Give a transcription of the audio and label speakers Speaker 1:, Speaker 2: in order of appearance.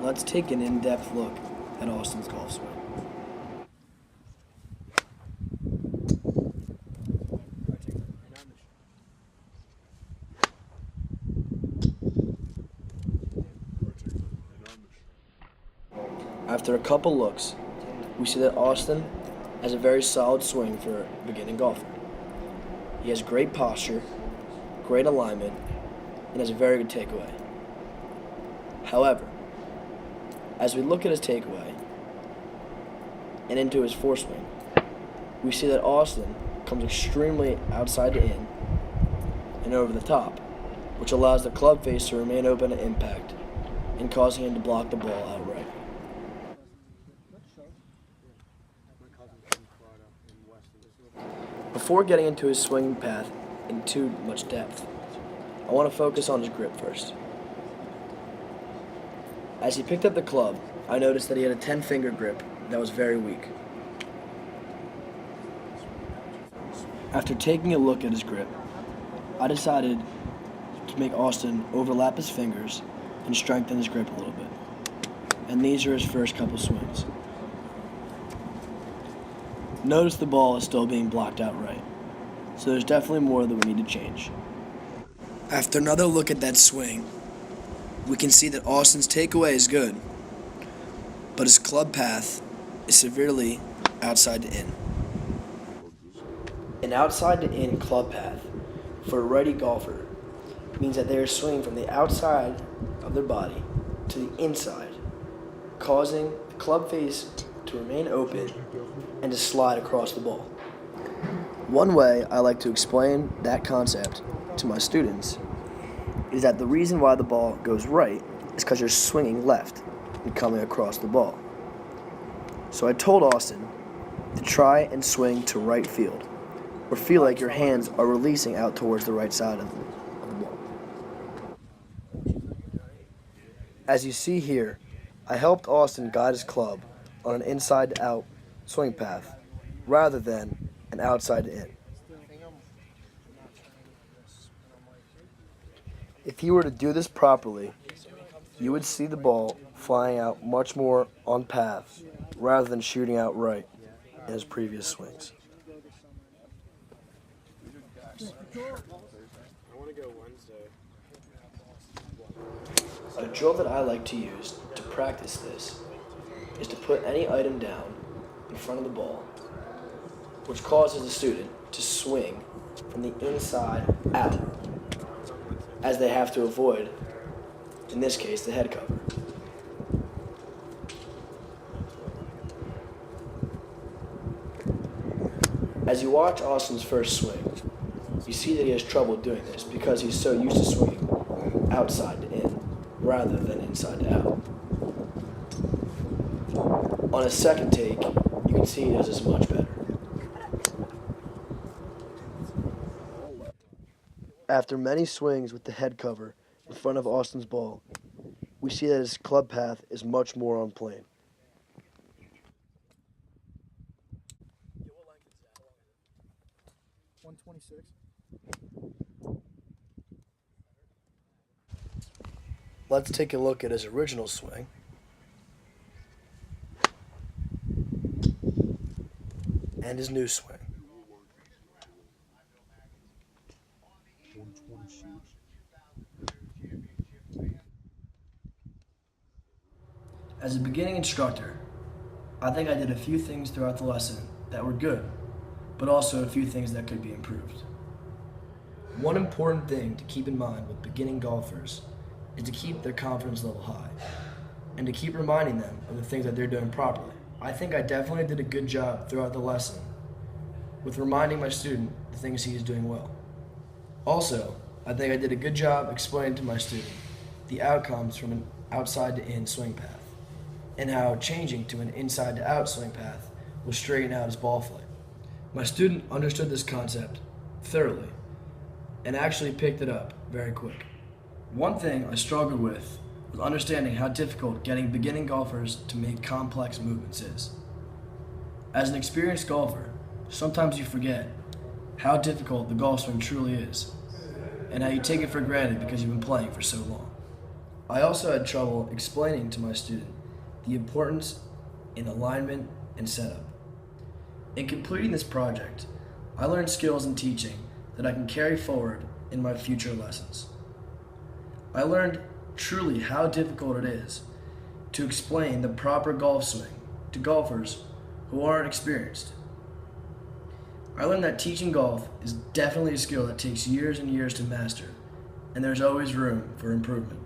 Speaker 1: Let's take an in-depth look at Austin's golf swing. After a couple looks, we see that Austin has a very solid swing for a beginning golfer. He has great posture, great alignment, and has a very good takeaway. However, as we look at his takeaway and into his foreswing, we see that Austin comes extremely outside the in and over the top, which allows the club face to remain open at impact and causing him to block the ball outright. Before getting into his swinging path in too much depth, I want to focus on his grip first. As he picked up the club, I noticed that he had a 10-finger grip that was very weak. After taking a look at his grip, I decided to make Austin overlap his fingers and strengthen his grip a little bit. And these are his first couple swings. Notice the ball is still being blocked outright, so there's definitely more that we need to change. After another look at that swing, we can see that Austin's takeaway is good, but his club path is severely outside the in. An outside to in club path for a righty golfer means that they are swinging from the outside of their body to the inside, causing the club face to remain open and to slide across the ball. One way I like to explain that concept to my students is that the reason why the ball goes right is because you're swinging left and coming across the ball. So I told Austin to try and swing to right field, or feel like your hands are releasing out towards the right side of the ball. As you see here, I helped Austin guide his club on an inside-out swing path rather than an outside-in. If he were to do this properly, you would see the ball flying out much more on path rather than shooting out right in his previous swings. A drill that I like to use to practice this is to put any item down in front of the ball, which causes the student to swing from the inside out, as they have to avoid, in this case, the head cover. As you watch Austin's first swing, you see that he has trouble doing this because he's so used to swinging outside to in rather than inside to out. On a second take, you can see he does this much better. After many swings with the head cover in front of Austin's ball, we see that his club path is much more on plane.
Speaker 2: What length is that? 126.
Speaker 1: Let's take a look at his original swing. And his new swing. As a beginning instructor, I think I did a few things throughout the lesson that were good, but also a few things that could be improved. One important thing to keep in mind with beginning golfers is to keep their confidence level high and to keep reminding them of the things that they're doing properly. I think I definitely did a good job throughout the lesson with reminding my student the things he is doing well. Also, I think I did a good job explaining to my student the outcomes from an outside to in swing path and how changing to an inside to out swing path will straighten out his ball flight. My student understood this concept thoroughly and actually picked it up very quick. One thing I struggled with was understanding how difficult getting beginning golfers to make complex movements is. As an experienced golfer, sometimes you forget how difficult the golf swing truly is and how you take it for granted because you've been playing for so long. I also had trouble explaining to my student the importance in alignment and setup. In completing this project, I learned skills in teaching that I can carry forward in my future lessons. I learned truly how difficult it is to explain the proper golf swing to golfers who aren't experienced. I learned that teaching golf is definitely a skill that takes years and years to master, and there's always room for improvement.